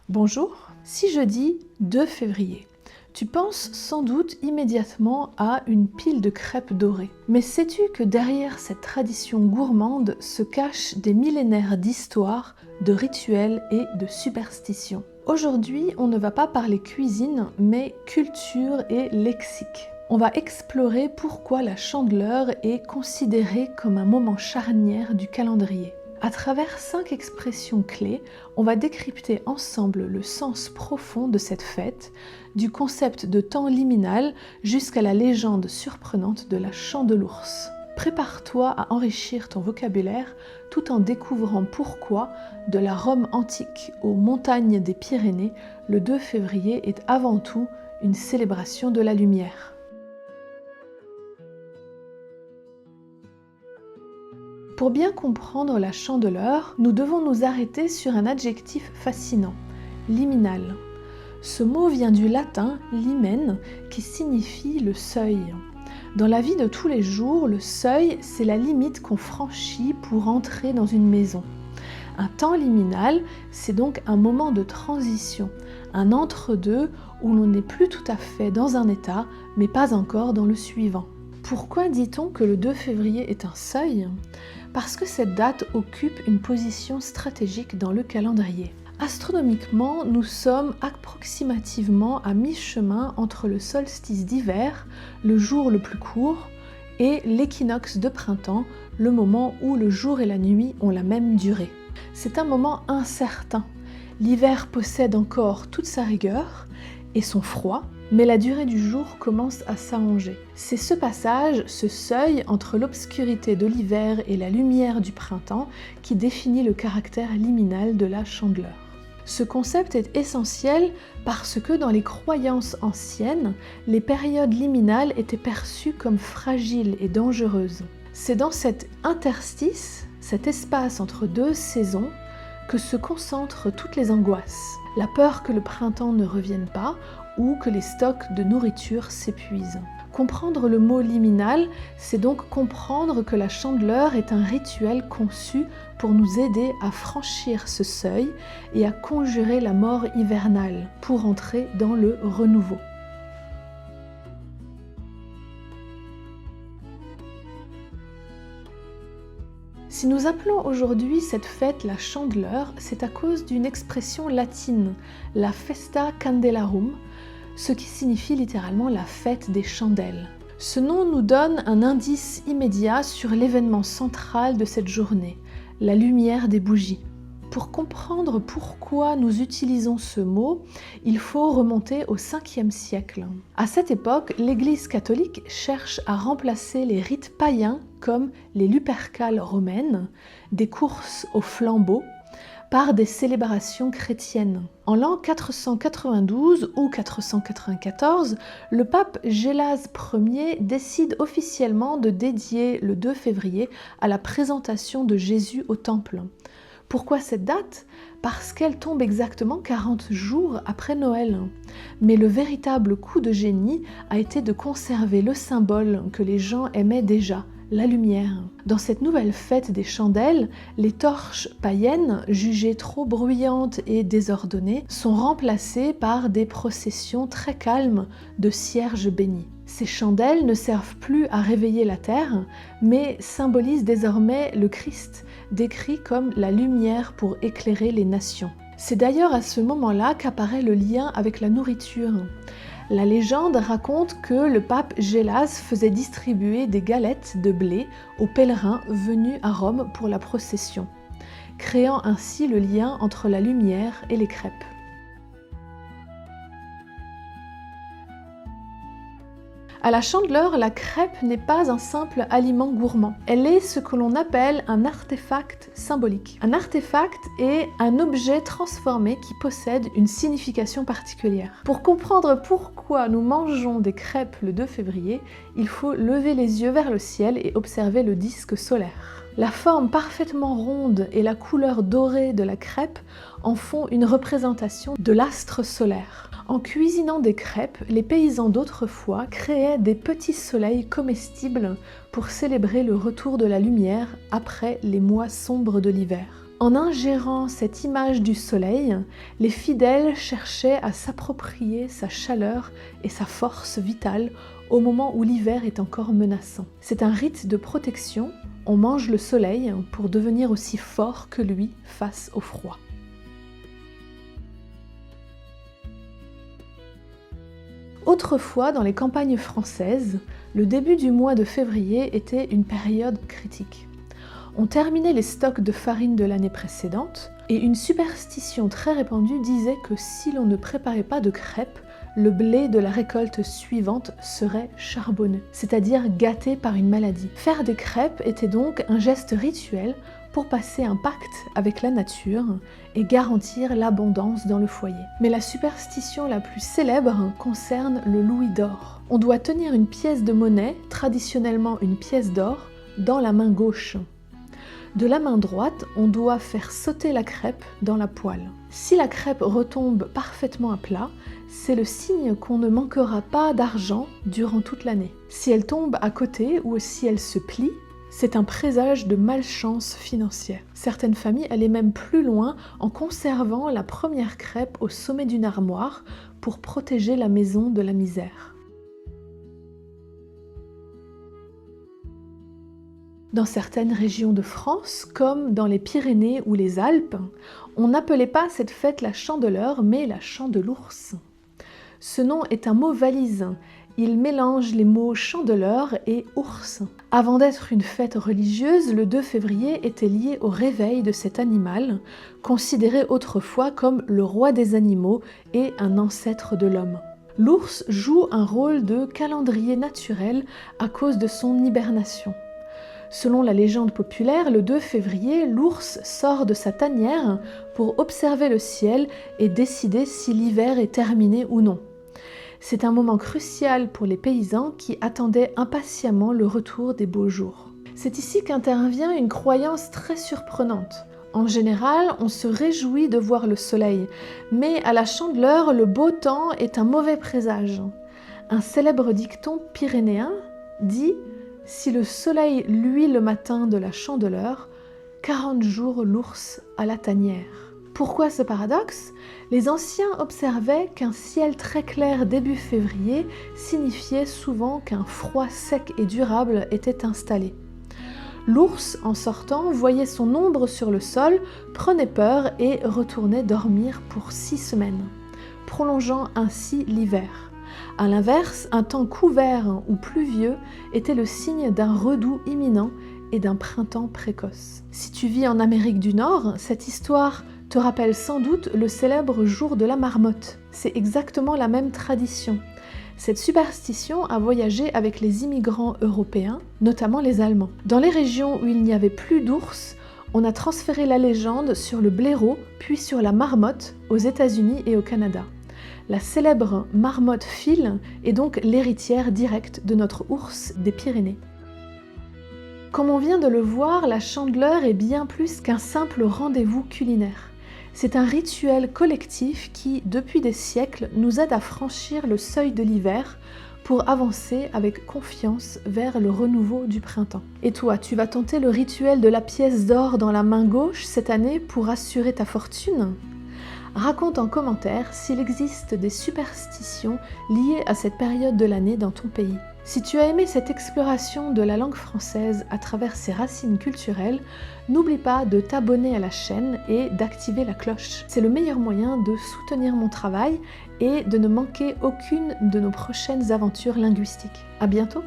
Bonjour, si je dis 2 février, tu penses sans doute immédiatement à une pile de crêpes dorées. Mais sais-tu que derrière cette tradition gourmande se cachent des millénaires d'histoire, de rituels et de superstitions? Aujourd'hui, on ne va pas parler cuisine, mais culture et lexique. On va explorer pourquoi la Chandeleur est considérée comme un moment charnière du calendrier. À travers 5 expressions clés, on va décrypter ensemble le sens profond de cette fête, du concept de temps liminal jusqu'à la légende surprenante de la Chandelours. Prépare-toi à enrichir ton vocabulaire tout en découvrant pourquoi, de la Rome antique aux montagnes des Pyrénées, le 2 février est avant tout une célébration de la lumière. Pour bien comprendre la Chandeleur, nous devons nous arrêter sur un adjectif fascinant, liminal. Ce mot vient du latin limen, qui signifie le seuil. Dans la vie de tous les jours, le seuil, c'est la limite qu'on franchit pour entrer dans une maison. Un temps liminal, c'est donc un moment de transition, un entre-deux où l'on n'est plus tout à fait dans un état, mais pas encore dans le suivant. Pourquoi dit-on que le 2 février est un seuil ? Parce que cette date occupe une position stratégique dans le calendrier. Astronomiquement, nous sommes approximativement à mi-chemin entre le solstice d'hiver, le jour le plus court, et l'équinoxe de printemps, le moment où le jour et la nuit ont la même durée. C'est un moment incertain. L'hiver possède encore toute sa rigueur et son froid, mais la durée du jour commence à s'allonger. C'est ce passage, ce seuil entre l'obscurité de l'hiver et la lumière du printemps qui définit le caractère liminal de la Chandeleur. Ce concept est essentiel parce que dans les croyances anciennes, les périodes liminales étaient perçues comme fragiles et dangereuses. C'est dans cet interstice, cet espace entre deux saisons, que se concentrent toutes les angoisses. La peur que le printemps ne revienne pas ou que les stocks de nourriture s'épuisent. Comprendre le mot liminal, c'est donc comprendre que la Chandeleur est un rituel conçu pour nous aider à franchir ce seuil et à conjurer la mort hivernale pour entrer dans le renouveau. Si nous appelons aujourd'hui cette fête la Chandeleur, c'est à cause d'une expression latine, la Festa Candelarum, ce qui signifie littéralement la fête des chandelles. Ce nom nous donne un indice immédiat sur l'événement central de cette journée, la lumière des bougies. Pour comprendre pourquoi nous utilisons ce mot, il faut remonter au 5e siècle. À cette époque, l'Église catholique cherche à remplacer les rites païens comme les Lupercales romaines, des courses au flambeau, par des célébrations chrétiennes. En l'an 492 ou 494, le pape Gélase Ier décide officiellement de dédier le 2 février à la présentation de Jésus au temple. Pourquoi cette date ? Parce qu'elle tombe exactement 40 jours après Noël. Mais le véritable coup de génie a été de conserver le symbole que les gens aimaient déjà, la lumière. Dans cette nouvelle fête des chandelles, les torches païennes, jugées trop bruyantes et désordonnées, sont remplacées par des processions très calmes de cierges bénis. Ces chandelles ne servent plus à réveiller la terre, mais symbolisent désormais le Christ, décrit comme la lumière pour éclairer les nations. C'est d'ailleurs à ce moment-là qu'apparaît le lien avec la nourriture. La légende raconte que le pape Gélase faisait distribuer des galettes de blé aux pèlerins venus à Rome pour la procession, créant ainsi le lien entre la lumière et les crêpes. À la Chandeleur, la crêpe n'est pas un simple aliment gourmand. Elle est ce que l'on appelle un artefact symbolique. Un artefact est un objet transformé qui possède une signification particulière. Pour comprendre pourquoi nous mangeons des crêpes le 2 février, il faut lever les yeux vers le ciel et observer le disque solaire. La forme parfaitement ronde et la couleur dorée de la crêpe en font une représentation de l'astre solaire. En cuisinant des crêpes, les paysans d'autrefois créaient des petits soleils comestibles pour célébrer le retour de la lumière après les mois sombres de l'hiver. En ingérant cette image du soleil, les fidèles cherchaient à s'approprier sa chaleur et sa force vitale au moment où l'hiver est encore menaçant. C'est un rite de protection, on mange le soleil pour devenir aussi fort que lui face au froid. Autrefois, dans les campagnes françaises, le début du mois de février était une période critique. On terminait les stocks de farine de l'année précédente et une superstition très répandue disait que si l'on ne préparait pas de crêpes, le blé de la récolte suivante serait charbonneux, c'est-à-dire gâté par une maladie. Faire des crêpes était donc un geste rituel pour passer un pacte avec la nature et garantir l'abondance dans le foyer. Mais la superstition la plus célèbre concerne le louis d'or. On doit tenir une pièce de monnaie, traditionnellement une pièce d'or, dans la main gauche. De la main droite, on doit faire sauter la crêpe dans la poêle. Si la crêpe retombe parfaitement à plat, c'est le signe qu'on ne manquera pas d'argent durant toute l'année. Si elle tombe à côté ou si elle se plie, c'est un présage de malchance financière. Certaines familles allaient même plus loin en conservant la première crêpe au sommet d'une armoire pour protéger la maison de la misère. Dans certaines régions de France, comme dans les Pyrénées ou les Alpes, on n'appelait pas cette fête la Chandeleur, mais la Chandelours. Ce nom est un mot valise. Il mélange les mots chandeleur et ours. Avant d'être une fête religieuse, le 2 février était lié au réveil de cet animal, considéré autrefois comme le roi des animaux et un ancêtre de l'homme. L'ours joue un rôle de calendrier naturel à cause de son hibernation. Selon la légende populaire, le 2 février, l'ours sort de sa tanière pour observer le ciel et décider si l'hiver est terminé ou non. C'est un moment crucial pour les paysans qui attendaient impatiemment le retour des beaux jours. C'est ici qu'intervient une croyance très surprenante. En général, on se réjouit de voir le soleil, mais à la Chandeleur, le beau temps est un mauvais présage. Un célèbre dicton pyrénéen dit « Si le soleil luit le matin de la Chandeleur, 40 jours l'ours à la tanière ». Pourquoi ce paradoxe ? Les anciens observaient qu'un ciel très clair début février signifiait souvent qu'un froid sec et durable était installé. L'ours, en sortant, voyait son ombre sur le sol, prenait peur et retournait dormir pour 6 semaines, prolongeant ainsi l'hiver. A l'inverse, un temps couvert ou pluvieux était le signe d'un redout imminent et d'un printemps précoce. Si tu vis en Amérique du Nord, cette histoire te rappelle sans doute le célèbre jour de la marmotte. C'est exactement la même tradition. Cette superstition a voyagé avec les immigrants européens, notamment les Allemands. Dans les régions où il n'y avait plus d'ours, on a transféré la légende sur le blaireau, puis sur la marmotte aux États-Unis et au Canada. La célèbre marmotte Phil est donc l'héritière directe de notre ours des Pyrénées. Comme on vient de le voir, la Chandeleur est bien plus qu'un simple rendez-vous culinaire. C'est un rituel collectif qui, depuis des siècles, nous aide à franchir le seuil de l'hiver pour avancer avec confiance vers le renouveau du printemps. Et toi, tu vas tenter le rituel de la pièce d'or dans la main gauche cette année pour assurer ta fortune ? Raconte en commentaire s'il existe des superstitions liées à cette période de l'année dans ton pays. Si tu as aimé cette exploration de la langue française à travers ses racines culturelles, n'oublie pas de t'abonner à la chaîne et d'activer la cloche. C'est le meilleur moyen de soutenir mon travail et de ne manquer aucune de nos prochaines aventures linguistiques. À bientôt!